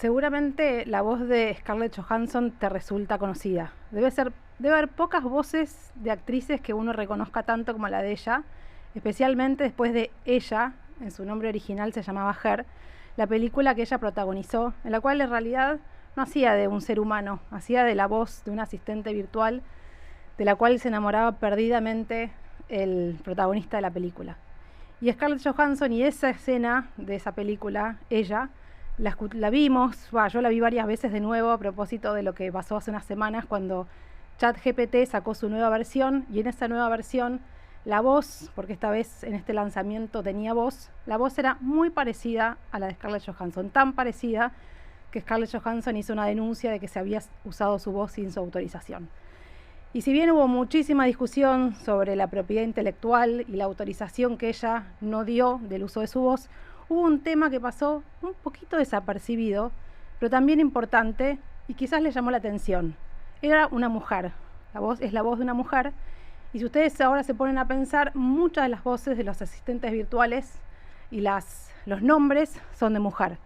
Seguramente la voz de Scarlett Johansson te resulta conocida. Debe haber pocas voces de actrices que uno reconozca tanto como la de ella, especialmente después de Ella, en su nombre original se llamaba Her, la película que ella protagonizó, en la cual en realidad no hacía de un ser humano, hacía de la voz de un asistente virtual de la cual se enamoraba perdidamente el protagonista de la película. Y Scarlett Johansson y esa escena de esa película, Ella, la vimos, yo la vi varias veces de nuevo a propósito de lo que pasó hace unas semanas cuando ChatGPT sacó su nueva versión, y en esa nueva versión la voz, porque esta vez en este lanzamiento tenía voz, la voz era muy parecida a la de Scarlett Johansson, tan parecida que Scarlett Johansson hizo una denuncia de que se había usado su voz sin su autorización. Y si bien hubo muchísima discusión sobre la propiedad intelectual y la autorización que ella no dio del uso de su voz, hubo un tema que pasó un poquito desapercibido, pero también importante y quizás le llamó la atención. Era una mujer, la voz es la voz de una mujer, y si ustedes ahora se ponen a pensar, muchas de las voces de los asistentes virtuales y los nombres son de mujer.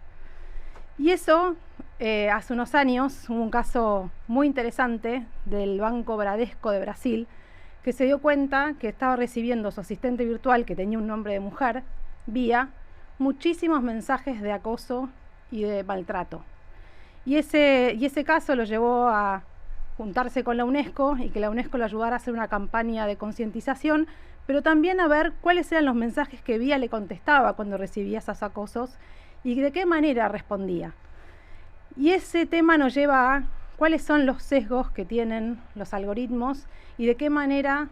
Y eso, hace unos años, hubo un caso muy interesante del Banco Bradesco de Brasil, que se dio cuenta que estaba recibiendo su asistente virtual, que tenía un nombre de mujer, vía muchísimos mensajes de acoso y de maltrato. Y ese caso lo llevó a juntarse con la UNESCO y que la UNESCO lo ayudara a hacer una campaña de concientización, pero también a ver cuáles eran los mensajes que vía le contestaba cuando recibía esos acosos y de qué manera respondía. Y ese tema nos lleva a cuáles son los sesgos que tienen los algoritmos y de qué manera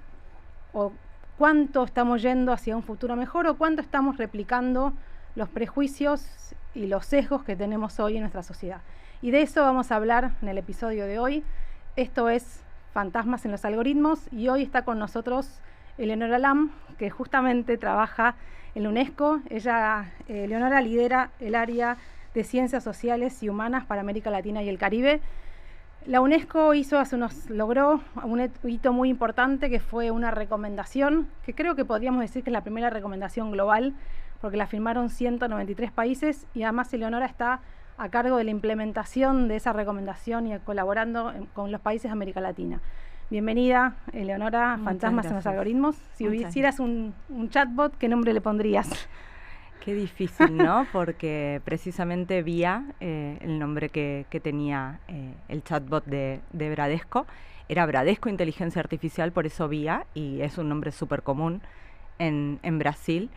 o cuánto estamos yendo hacia un futuro mejor o cuánto estamos replicando los prejuicios y los sesgos que tenemos hoy en nuestra sociedad. Y de eso vamos a hablar en el episodio de hoy. Esto es Fantasmas en los algoritmos y hoy está con nosotros Eleonora Lam, que justamente trabaja en la UNESCO. Eleonora lidera el área de Ciencias Sociales y Humanas para América Latina y el Caribe. La UNESCO logró un hito muy importante que fue una recomendación, que creo que podríamos decir que es la primera recomendación global, porque la firmaron 193 países y además Eleonora está a cargo de la implementación de esa recomendación y colaborando con los países de América Latina. Bienvenida, Eleonora, a Fantasmas en los algoritmos. Si hicieras un chatbot, ¿qué nombre le pondrías? Qué difícil, ¿no? Porque precisamente vía el nombre que tenía el chatbot de Bradesco. Era Bradesco Inteligencia Artificial, por eso vía, y es un nombre súper común en Brasil.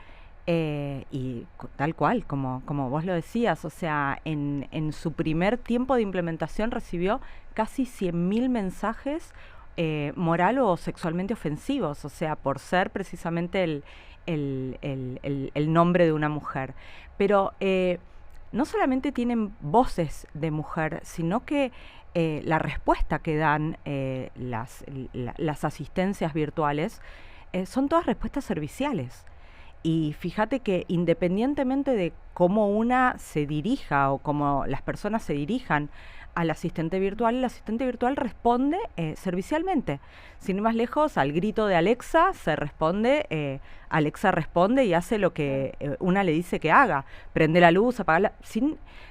Y tal cual, como vos lo decías, o sea, en su primer tiempo de implementación recibió casi 100.000 mensajes moral o sexualmente ofensivos, o sea, por ser precisamente el nombre de una mujer. Pero no solamente tienen voces de mujer, sino que la respuesta que dan las asistencias virtuales son todas respuestas serviciales. Y fíjate que independientemente de cómo una se dirija o cómo las personas se dirijan al asistente virtual, el asistente virtual responde servicialmente. Sin ir más lejos, al grito de Alexa se responde, Alexa responde y hace lo que una le dice que haga. Prende la luz, apaga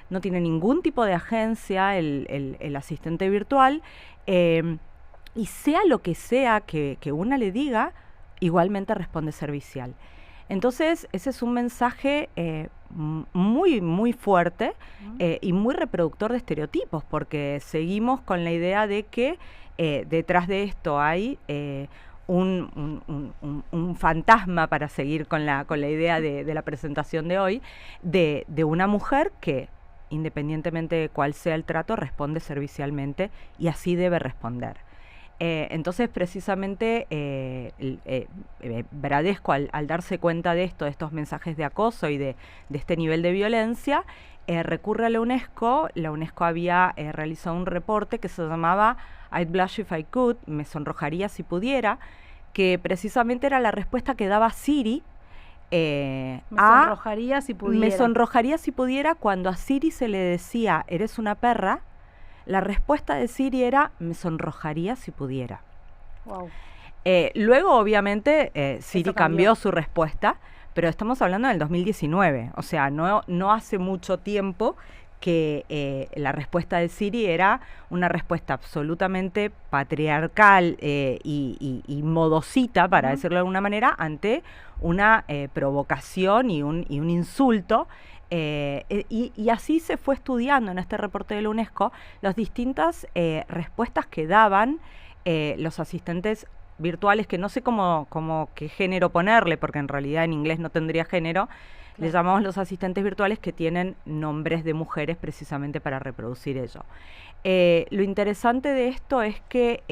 no tiene ningún tipo de agencia el asistente virtual, y sea lo que sea que una le diga, igualmente responde servicial. Entonces, ese es un mensaje muy, muy fuerte y muy reproductor de estereotipos, porque seguimos con la idea de que detrás de esto hay un fantasma, para seguir con la idea de la presentación de hoy, de una mujer que, independientemente de cuál sea el trato, responde servicialmente y así debe responder. Entonces, precisamente, Bradesco, al darse cuenta de esto, de estos mensajes de acoso y de este nivel de violencia, recurre a la UNESCO. La UNESCO había realizado un reporte que se llamaba I'd blush if I could, me sonrojaría si pudiera, que precisamente era la respuesta que daba Siri Me sonrojaría si pudiera. Me sonrojaría si pudiera, cuando a Siri se le decía, eres una perra. La respuesta de Siri era, me sonrojaría si pudiera. Wow. Luego, obviamente, Siri cambió su respuesta, pero estamos hablando del 2019. O sea, no hace mucho tiempo que la respuesta de Siri era una respuesta absolutamente patriarcal y modosita, para decirlo de alguna manera, ante una provocación y un insulto. Y así se fue estudiando en este reporte de la UNESCO las distintas respuestas que daban los asistentes virtuales, que no sé cómo qué género ponerle, porque en realidad en inglés no tendría género. Claro. Les llamamos los asistentes virtuales, que tienen nombres de mujeres precisamente para reproducir ello. Lo interesante de esto es que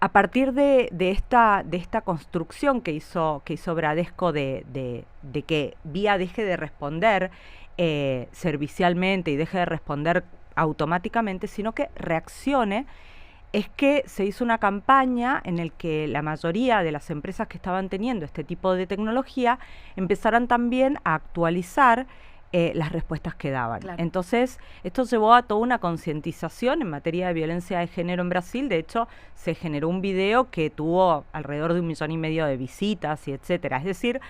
a partir de esta construcción que hizo Bradesco de que VIA deje de responder servicialmente y deje de responder automáticamente, sino que reaccione, es que se hizo una campaña en la que la mayoría de las empresas que estaban teniendo este tipo de tecnología empezaran también a actualizar las respuestas que daban. Claro. Entonces, esto llevó a toda una concientización en materia de violencia de género en Brasil. De hecho, se generó un video que tuvo alrededor de 1,5 millones de visitas y etcétera. Es decir,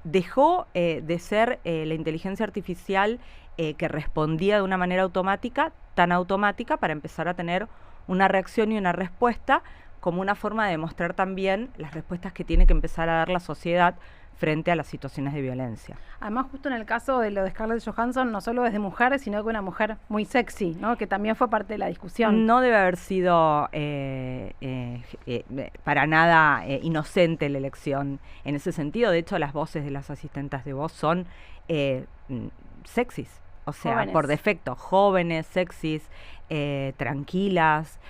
dejó de ser la inteligencia artificial que respondía de una manera automática, tan automática, para empezar a tener una reacción y una respuesta como una forma de demostrar también las respuestas que tiene que empezar a dar la sociedad frente a las situaciones de violencia. Además, justo en el caso de lo de Scarlett Johansson, no solo es de mujer, sino que una mujer muy sexy, ¿no? Que también fue parte de la discusión. No debe haber sido para nada inocente la elección en ese sentido. De hecho, las voces de las asistentes de voz son sexys. O sea, jóvenes. Por defecto, jóvenes, sexys, tranquilas,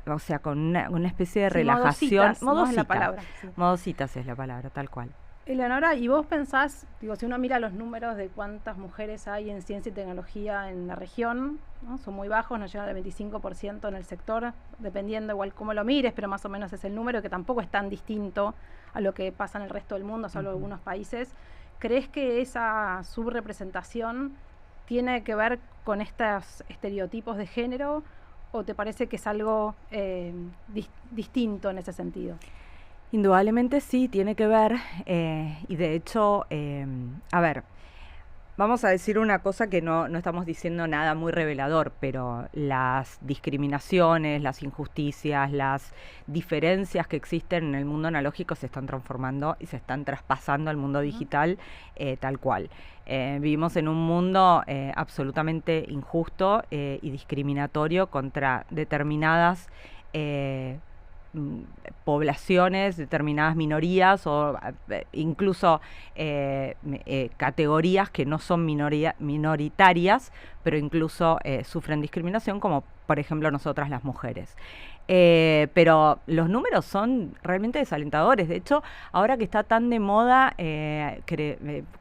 o sea, con una especie de relajación. Modositas, no es la palabra. Sí. Modositas es la palabra, tal cual. Eleonora, ¿y vos pensás, digo, si uno mira los números de cuántas mujeres hay en ciencia y tecnología en la región, ¿no? Son muy bajos, no llegan al 25% en el sector, dependiendo igual cómo lo mires, pero más o menos es el número, que tampoco es tan distinto a lo que pasa en el resto del mundo, salvo algunos países. ¿Crees que esa subrepresentación tiene que ver con estos estereotipos de género, o te parece que es algo distinto en ese sentido? Indudablemente sí, tiene que ver, y de hecho, a ver, vamos a decir una cosa que no estamos diciendo nada muy revelador, pero las discriminaciones, las injusticias, las diferencias que existen en el mundo analógico se están transformando y se están traspasando al mundo digital tal cual. Vivimos en un mundo absolutamente injusto y discriminatorio contra determinadas poblaciones, determinadas minorías o incluso categorías que no son minoritarias, pero incluso sufren discriminación, como por ejemplo nosotras las mujeres. Pero los números son realmente desalentadores. De hecho, ahora que está tan de moda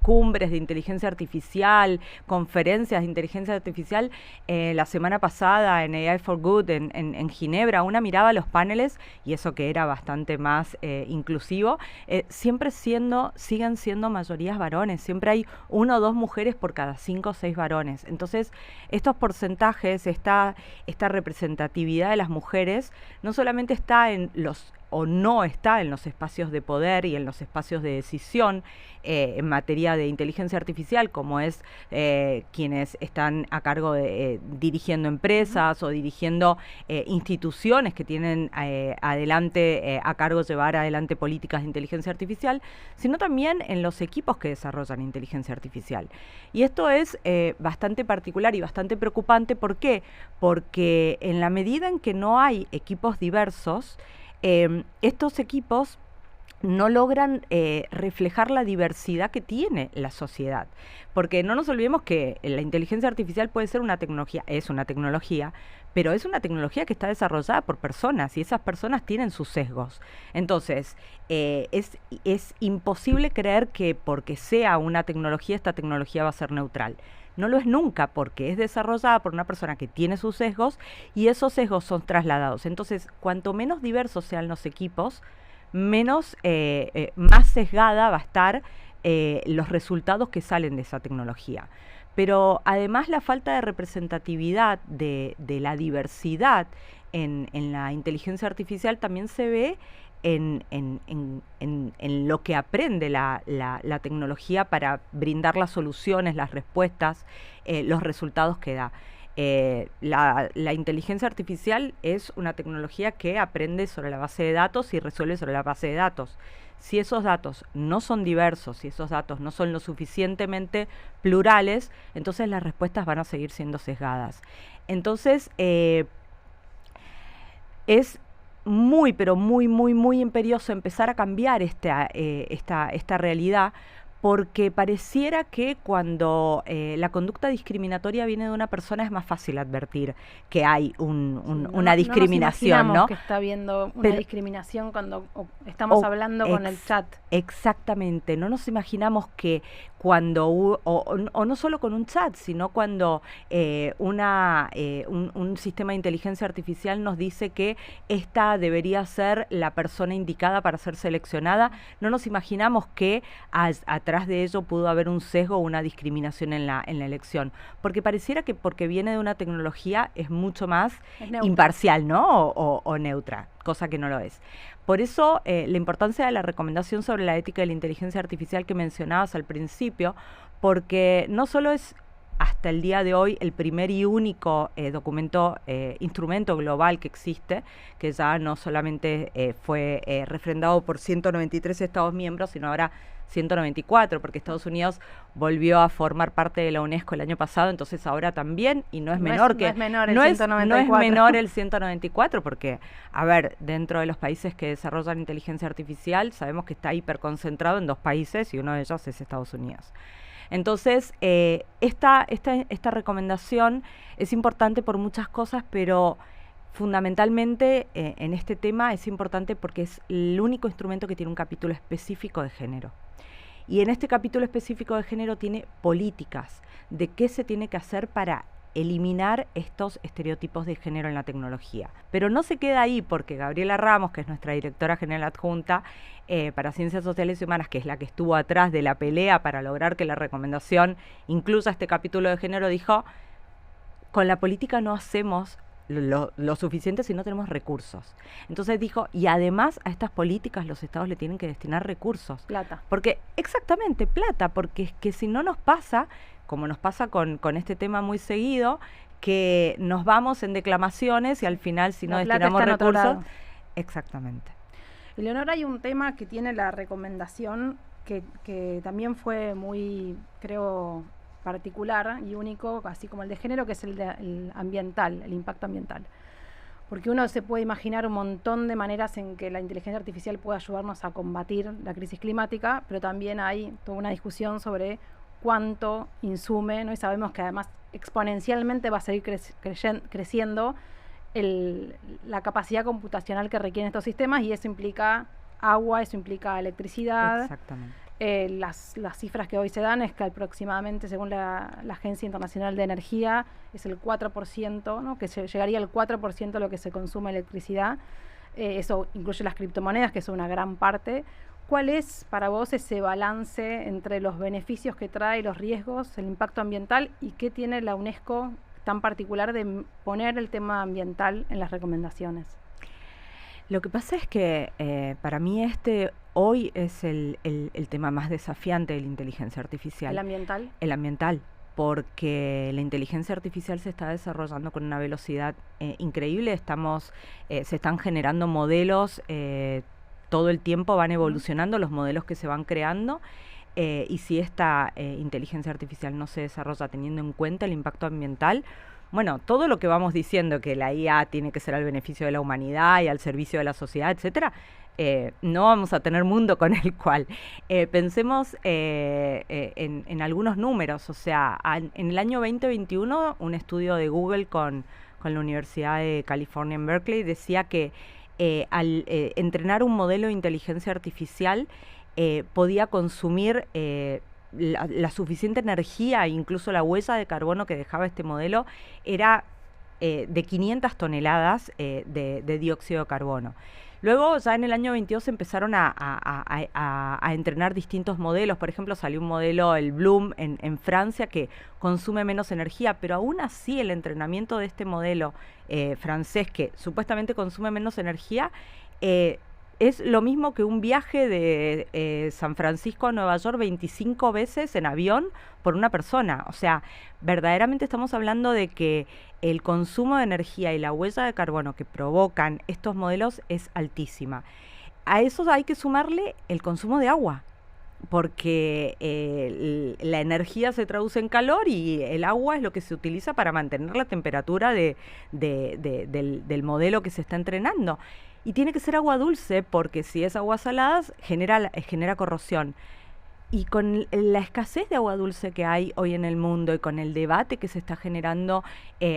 cumbres de inteligencia artificial, conferencias de inteligencia artificial, la semana pasada en AI for Good en Ginebra, una miraba los paneles, y eso que era bastante más inclusivo, siempre siguen siendo mayorías varones. Siempre hay 1 o 2 mujeres por cada 5 o 6 varones. Entonces, estos porcentajes, esta representatividad de las mujeres, no solamente está no está en los espacios de poder y en los espacios de decisión en materia de inteligencia artificial, como es quienes están a cargo de dirigiendo empresas o dirigiendo instituciones que tienen adelante a cargo llevar adelante políticas de inteligencia artificial, sino también en los equipos que desarrollan inteligencia artificial. Y esto es bastante particular y bastante preocupante. ¿Por qué? Porque en la medida en que no hay equipos diversos, estos equipos no logran reflejar la diversidad que tiene la sociedad. Porque no nos olvidemos que la inteligencia artificial puede ser una tecnología, es una tecnología, pero es una tecnología que está desarrollada por personas, y esas personas tienen sus sesgos. Entonces, es imposible creer que porque sea una tecnología, esta tecnología va a ser neutral. No lo es nunca, porque es desarrollada por una persona que tiene sus sesgos, y esos sesgos son trasladados. Entonces, cuanto menos diversos sean los equipos, más sesgada va a estar los resultados que salen de esa tecnología. Pero además, la falta de representatividad de la diversidad en la inteligencia artificial también se ve en lo que aprende la tecnología para brindar las soluciones, las respuestas, los resultados que da. La inteligencia artificial es una tecnología que aprende sobre la base de datos y resuelve sobre la base de datos. Si esos datos no son diversos, si esos datos no son lo suficientemente plurales, entonces las respuestas van a seguir siendo sesgadas. Entonces, es muy, pero muy, muy, muy imperioso empezar a cambiar esta realidad, porque pareciera que cuando la conducta discriminatoria viene de una persona es más fácil advertir que hay una discriminación, no ¿no? Que está habiendo una discriminación cuando estamos hablando con el chat. Exactamente, no nos imaginamos que cuando, o no solo con un chat, sino cuando un sistema de inteligencia artificial nos dice que esta debería ser la persona indicada para ser seleccionada, no nos imaginamos que atrás de ello pudo haber un sesgo o una discriminación en la elección, porque pareciera que porque viene de una tecnología es mucho más imparcial, ¿no? O neutra, cosa que no lo es. Por eso la importancia de la recomendación sobre la ética de la inteligencia artificial que mencionabas al principio, porque no solo es hasta el día de hoy el primer y único instrumento global que existe, que ya no solamente fue refrendado por 193 Estados miembros, sino ahora 194, porque Estados Unidos volvió a formar parte de la UNESCO el año pasado, entonces ahora también, y no es menor el 194, porque, a ver, dentro de los países que desarrollan inteligencia artificial, sabemos que está hiperconcentrado en 2 países, y uno de ellos es Estados Unidos. Entonces, esta recomendación es importante por muchas cosas, pero fundamentalmente en este tema es importante porque es el único instrumento que tiene un capítulo específico de género. Y en este capítulo específico de género tiene políticas de qué se tiene que hacer para eliminar estos estereotipos de género en la tecnología. Pero no se queda ahí, porque Gabriela Ramos, que es nuestra directora general adjunta para Ciencias Sociales y Humanas, que es la que estuvo atrás de la pelea para lograr que la recomendación incluya este capítulo de género, dijo: con la política no hacemos lo suficiente si no tenemos recursos. Entonces dijo, y además a estas políticas los estados le tienen que destinar recursos. Plata. Porque, exactamente, plata, porque es que si no nos pasa, como nos pasa con este tema muy seguido, que nos vamos en declamaciones y al final si no destinamos recursos... Exactamente. Eleonora, hay un tema que tiene la recomendación que también fue muy, creo, particular y único, así como el de género, que es el ambiental, el impacto ambiental. Porque uno se puede imaginar un montón de maneras en que la inteligencia artificial puede ayudarnos a combatir la crisis climática, pero también hay toda una discusión sobre cuánto insume, ¿no? Y sabemos que además exponencialmente va a seguir creciendo la capacidad computacional que requieren estos sistemas, y eso implica agua, eso implica electricidad. Exactamente. Las cifras que hoy se dan es que aproximadamente, según la Agencia Internacional de Energía, es el 4%, ¿no? Que llegaría al 4% de lo que se consume electricidad. Eso incluye las criptomonedas, que son una gran parte. ¿Cuál es para vos ese balance entre los beneficios que trae, los riesgos, el impacto ambiental, y qué tiene la UNESCO tan particular de poner el tema ambiental en las recomendaciones? Lo que pasa es que para mí hoy es el tema más desafiante de la inteligencia artificial. ¿El ambiental? El ambiental, porque la inteligencia artificial se está desarrollando con una velocidad increíble. Se están generando modelos, todo el tiempo van evolucionando los modelos que se van creando. Y si esta inteligencia artificial no se desarrolla teniendo en cuenta el impacto ambiental, bueno, todo lo que vamos diciendo, que la IA tiene que ser al beneficio de la humanidad y al servicio de la sociedad, etcétera, no vamos a tener mundo con el cual. Pensemos en algunos números. O sea, en el año 2021, un estudio de Google con la Universidad de California en Berkeley decía que al entrenar un modelo de inteligencia artificial podía consumir la suficiente energía, incluso la huella de carbono que dejaba este modelo era de 500 toneladas de dióxido de carbono. Luego, ya en el año 22, empezaron a entrenar distintos modelos. Por ejemplo, salió un modelo, el Bloom, en Francia, que consume menos energía, pero aún así el entrenamiento de este modelo francés, que supuestamente consume menos energía, es lo mismo que un viaje de San Francisco a Nueva York 25 veces en avión por una persona. O sea, verdaderamente estamos hablando de que el consumo de energía y la huella de carbono que provocan estos modelos es altísima. A eso hay que sumarle el consumo de agua, porque la energía se traduce en calor y el agua es lo que se utiliza para mantener la temperatura del modelo que se está entrenando. Y tiene que ser agua dulce, porque si es agua salada genera corrosión. Y con la escasez de agua dulce que hay hoy en el mundo y con el debate que se está generando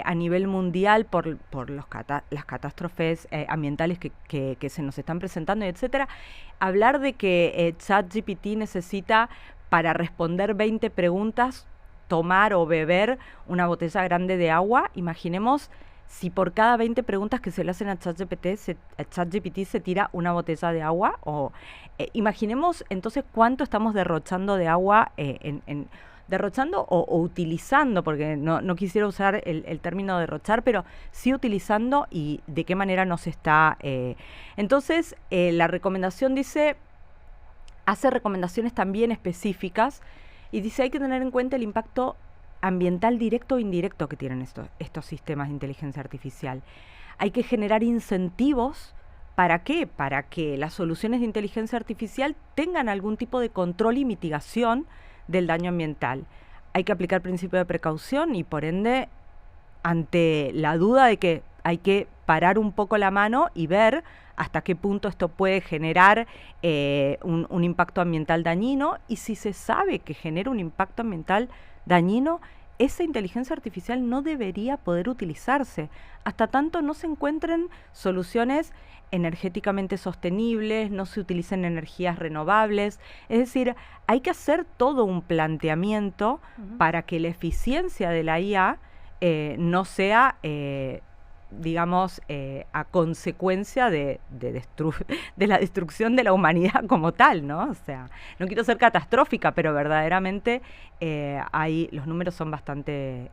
a nivel mundial por las catástrofes ambientales que se nos están presentando, etcétera, hablar de que ChatGPT necesita, para responder 20 preguntas, tomar o beber una botella grande de agua. Imaginemos si por cada 20 preguntas que se le hacen a ChatGPT se tira una botella de agua. Imaginemos entonces cuánto estamos derrochando de agua, derrochando o utilizando, porque no quisiera usar el término derrochar, pero sí utilizando, y de qué manera nos está. Entonces, la recomendación hace recomendaciones también específicas, y dice hay que tener en cuenta el impacto ambiental directo o indirecto que tienen estos sistemas de inteligencia artificial. Hay que generar incentivos. ¿Para qué? Para que las soluciones de inteligencia artificial tengan algún tipo de control y mitigación del daño ambiental. Hay que aplicar principio de precaución y, por ende, ante la duda de que hay que parar un poco la mano y ver hasta qué punto esto puede generar un impacto ambiental dañino, y si se sabe que genera un impacto ambiental dañino, esa inteligencia artificial no debería poder utilizarse hasta tanto no se encuentren soluciones energéticamente sostenibles, no se utilicen energías renovables. Es decir, hay que hacer todo un planteamiento para que la eficiencia de la IA no sea, digamos, a consecuencia de la destrucción de la humanidad como tal, ¿no? O sea, no quiero ser catastrófica, pero verdaderamente los números son bastante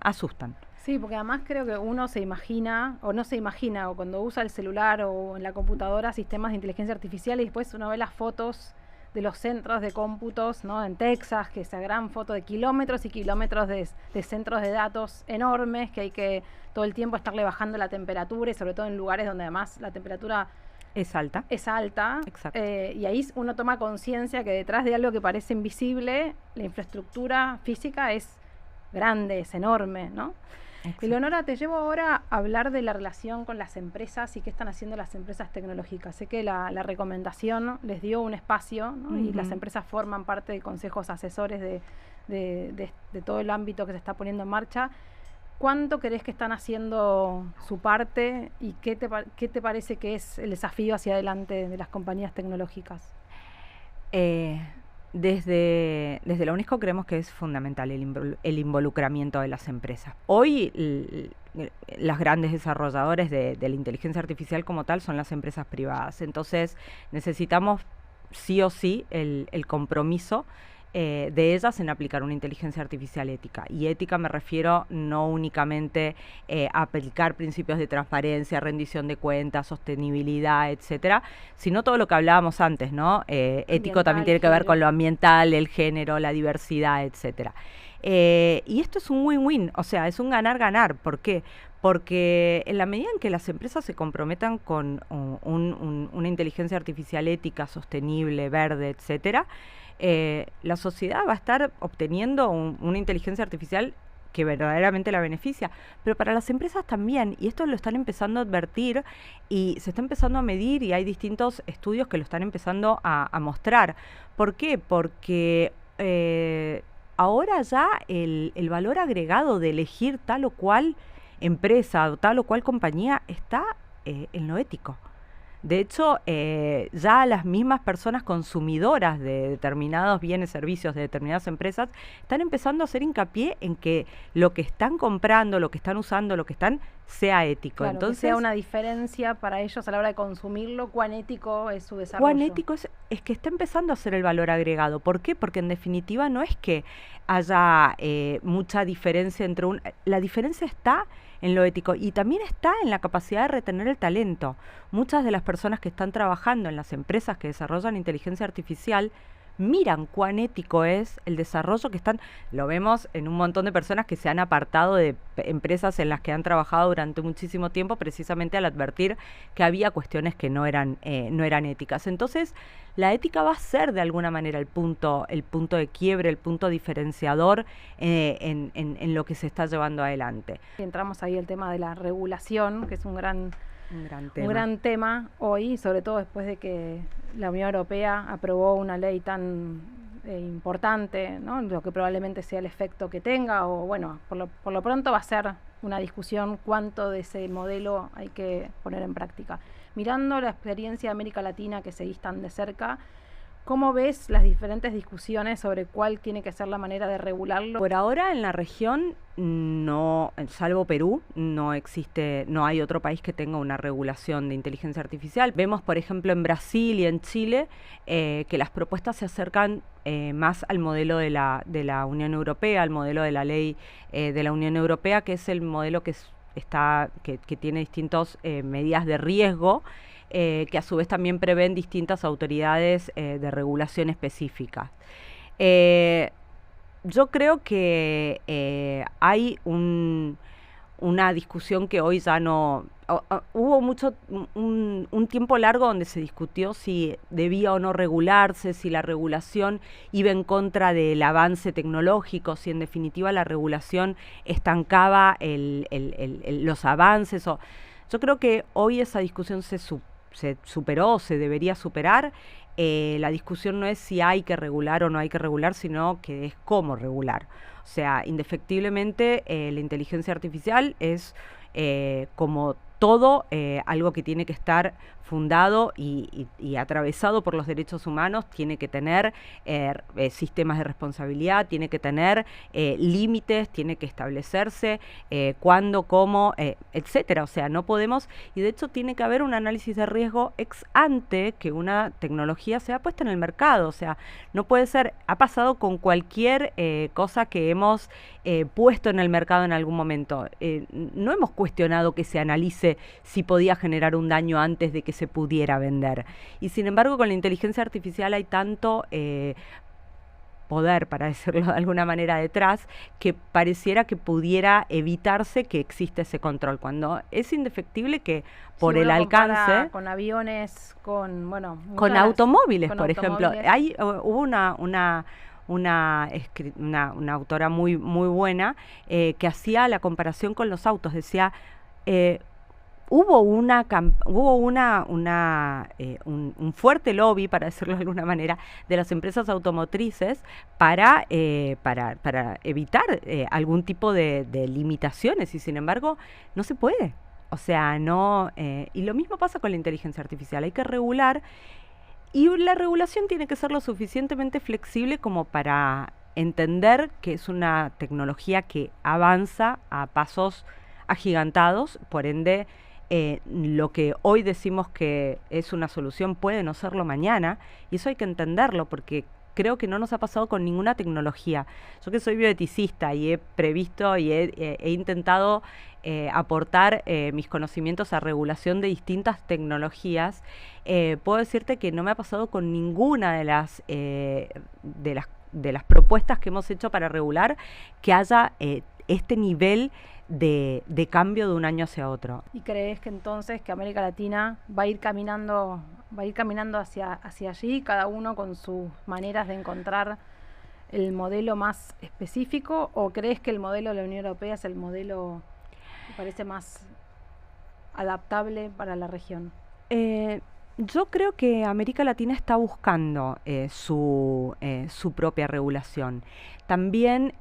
asustan. Sí, porque además creo que uno se imagina, o no se imagina, o cuando usa el celular o en la computadora sistemas de inteligencia artificial, y después uno ve las fotos de los centros de cómputos, ¿no? En Texas, que esa gran foto de kilómetros y kilómetros de centros de datos enormes, que hay que todo el tiempo estarle bajando la temperatura, y sobre todo en lugares donde además la temperatura es alta. Exacto. Y ahí uno toma conciencia que detrás de algo que parece invisible, la infraestructura física es grande, es enorme, ¿no? Eleonora, te llevo ahora a hablar de la relación con las empresas y qué están haciendo las empresas tecnológicas. Sé que la recomendación les dio un espacio, ¿no? Y las empresas forman parte de consejos asesores de todo el ámbito que se está poniendo en marcha. ¿Cuánto crees que están haciendo su parte y qué te parece que es el desafío hacia adelante de las compañías tecnológicas? Desde la UNESCO creemos que es fundamental el involucramiento de las empresas. Hoy las grandes desarrolladores de la inteligencia artificial como tal son las empresas privadas. Entonces necesitamos sí o sí el compromiso de ellas en aplicar una inteligencia artificial ética. Y ética me refiero no únicamente a aplicar principios de transparencia, rendición de cuentas, sostenibilidad, etcétera, sino todo lo que hablábamos antes, ¿no? Ético también tiene que ver con lo ambiental, el género, la diversidad, etcétera. Y esto es un win-win, o sea, es un ganar-ganar. ¿Por qué? Porque en la medida en que las empresas se comprometan con una inteligencia artificial ética, sostenible, verde, etcétera, la sociedad va a estar obteniendo una inteligencia artificial que verdaderamente la beneficia, pero para las empresas también, y esto lo están empezando a advertir y se está empezando a medir, y hay distintos estudios que lo están empezando a mostrar. ¿Por qué? Porque ahora ya el valor agregado de elegir tal o cual empresa o tal o cual compañía está en lo ético. De hecho, ya las mismas personas consumidoras de determinados bienes, servicios de determinadas empresas están empezando a hacer hincapié en que lo que están comprando, lo que están usando, lo que están, sea ético. Claro, entonces, que sea una diferencia para ellos a la hora de consumirlo, cuán ético es su desarrollo. Cuán ético es que está empezando a ser el valor agregado. ¿Por qué? Porque en definitiva no es que haya mucha diferencia la diferencia está en lo ético, y también está en la capacidad de retener el talento. Muchas de las personas que están trabajando en las empresas que desarrollan inteligencia artificial miran cuán ético es el desarrollo que están, lo vemos en un montón de personas que se han apartado de empresas en las que han trabajado durante muchísimo tiempo, precisamente al advertir que había cuestiones que no eran éticas. Entonces, la ética va a ser de alguna manera el punto de quiebre, el punto diferenciador en lo que se está llevando adelante. Entramos ahí el tema de la regulación, que es un gran tema hoy, sobre todo después de que la Unión Europea aprobó una ley tan importante, ¿no? Lo que probablemente sea el efecto que tenga, o bueno, por lo pronto va a ser una discusión cuánto de ese modelo hay que poner en práctica. Mirando la experiencia de América Latina que seguís tan de cerca, ¿cómo ves las diferentes discusiones sobre cuál tiene que ser la manera de regularlo? Por ahora en la región no, salvo Perú, no hay otro país que tenga una regulación de inteligencia artificial. Vemos, por ejemplo, en Brasil y en Chile que las propuestas se acercan más al modelo de la Unión Europea, al modelo de la ley de la Unión Europea, que es el modelo que tiene distintas medidas de riesgo, que a su vez también prevén distintas autoridades de regulación específicas. Yo creo que hay una discusión que hoy ya no... hubo un tiempo largo donde se discutió si debía o no regularse, si la regulación iba en contra del avance tecnológico, si en definitiva la regulación estancaba los avances. Yo creo que hoy esa discusión se superó, se debería superar. La discusión no es si hay que regular o no hay que regular, sino que es cómo regular. O sea, indefectiblemente la inteligencia artificial es como todo algo que tiene que estar fundado y atravesado por los derechos humanos, tiene que tener sistemas de responsabilidad, tiene que tener límites, tiene que establecerse cuándo, cómo, etcétera. O sea, no podemos, y de hecho tiene que haber un análisis de riesgo ex ante que una tecnología sea puesta en el mercado. O sea, no puede ser, ha pasado con cualquier cosa que hemos puesto en el mercado en algún momento. No hemos cuestionado que se analice si podía generar un daño antes de que se pudiera vender. Y sin embargo, con la inteligencia artificial hay tanto poder, para decirlo de alguna manera, detrás, que pareciera que pudiera evitarse que existe ese control, cuando es indefectible que por el alcance... Con aviones, con automóviles, por ejemplo. Hubo una autora muy buena que hacía la comparación con los autos. Decía, hubo un fuerte lobby, para decirlo de alguna manera, de las empresas automotrices para evitar algún tipo de limitaciones, y sin embargo no se puede. O sea, no, y lo mismo pasa con la inteligencia artificial. Hay que regular, y la regulación tiene que ser lo suficientemente flexible como para entender que es una tecnología que avanza a pasos agigantados, por ende lo que hoy decimos que es una solución puede no serlo mañana, y eso hay que entenderlo, porque creo que no nos ha pasado con ninguna tecnología. Yo, que soy bioeticista y he previsto y he intentado aportar mis conocimientos a regulación de distintas tecnologías, puedo decirte que no me ha pasado con ninguna de las propuestas que hemos hecho para regular que haya este nivel de cambio de un año hacia otro. ¿Y crees que entonces que América Latina va a ir caminando hacia allí, cada uno con sus maneras de encontrar el modelo más específico, o crees que el modelo de la Unión Europea es el modelo que parece más adaptable para la región? Yo creo que América Latina está buscando su propia regulación. También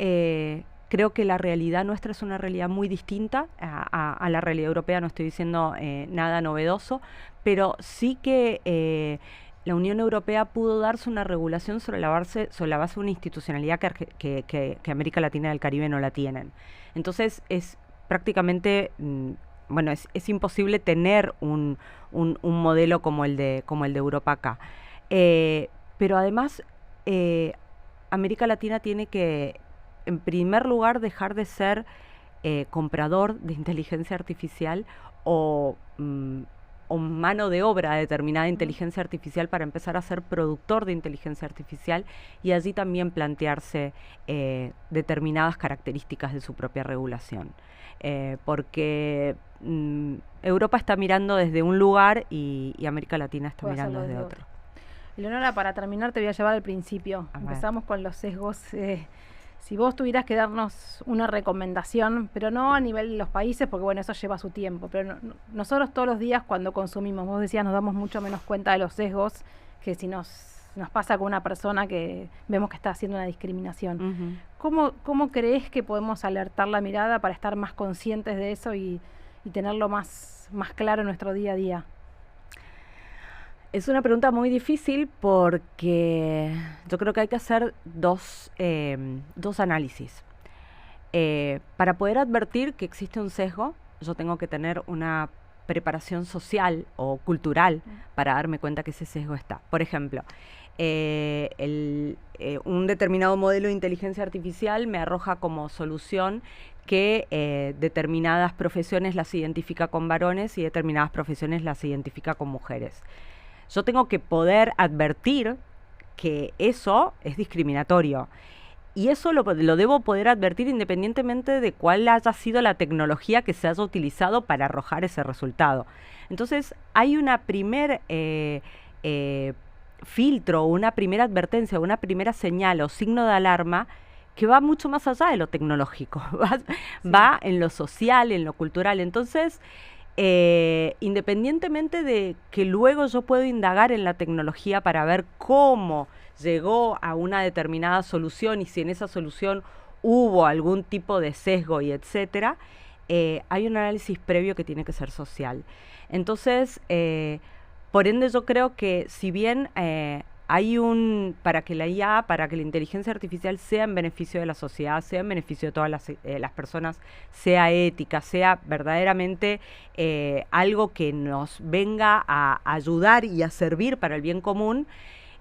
creo que la realidad nuestra es una realidad muy distinta a la realidad europea. No estoy diciendo nada novedoso, pero sí que la Unión Europea pudo darse una regulación sobre la base de una institucionalidad que América Latina y el Caribe no la tienen. Entonces es prácticamente, es imposible tener un modelo como el de Europa acá. Pero además América Latina tiene que, en primer lugar, dejar de ser comprador de inteligencia artificial o mano de obra de determinada inteligencia artificial para empezar a ser productor de inteligencia artificial y allí también plantearse determinadas características de su propia regulación. Porque Europa está mirando desde un lugar y América Latina está mirando desde otro. Eleonora, para terminar te voy a llevar al principio. Empezamos con los sesgos. Si vos tuvieras que darnos una recomendación, pero no a nivel de los países, porque bueno, eso lleva su tiempo, pero nosotros todos los días cuando consumimos, vos decías, nos damos mucho menos cuenta de los sesgos que si nos pasa con una persona que vemos que está haciendo una discriminación. ¿Cómo crees que podemos alertar la mirada para estar más conscientes de eso y tenerlo más claro en nuestro día a día? Es una pregunta muy difícil porque yo creo que hay que hacer dos análisis. Para poder advertir que existe un sesgo, yo tengo que tener una preparación social o cultural para darme cuenta que ese sesgo está. Por ejemplo, un determinado modelo de inteligencia artificial me arroja como solución que determinadas profesiones las identifica con varones y determinadas profesiones las identifica con mujeres. Yo tengo que poder advertir que eso es discriminatorio. Y eso lo debo poder advertir independientemente de cuál haya sido la tecnología que se haya utilizado para arrojar ese resultado. Entonces, hay una primer filtro, una primera advertencia, una primera señal o signo de alarma que va mucho más allá de lo tecnológico, va en lo social, en lo cultural. Entonces, independientemente de que luego yo puedo indagar en la tecnología para ver cómo llegó a una determinada solución y si en esa solución hubo algún tipo de sesgo y etcétera, hay un análisis previo que tiene que ser social. Entonces, por ende yo creo que si bien hay para que la IA, para que la inteligencia artificial sea en beneficio de la sociedad, sea en beneficio de todas las personas, sea ética, sea verdaderamente algo que nos venga a ayudar y a servir para el bien común,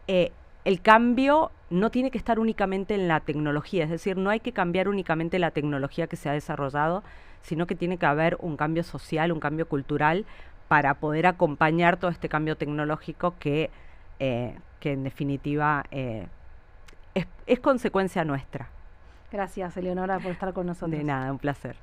el cambio no tiene que estar únicamente en la tecnología, es decir, no hay que cambiar únicamente la tecnología que se ha desarrollado, sino que tiene que haber un cambio social, un cambio cultural para poder acompañar todo este cambio tecnológico que en definitiva es consecuencia nuestra. Gracias, Eleonora, por estar con nosotros. De nada, un placer.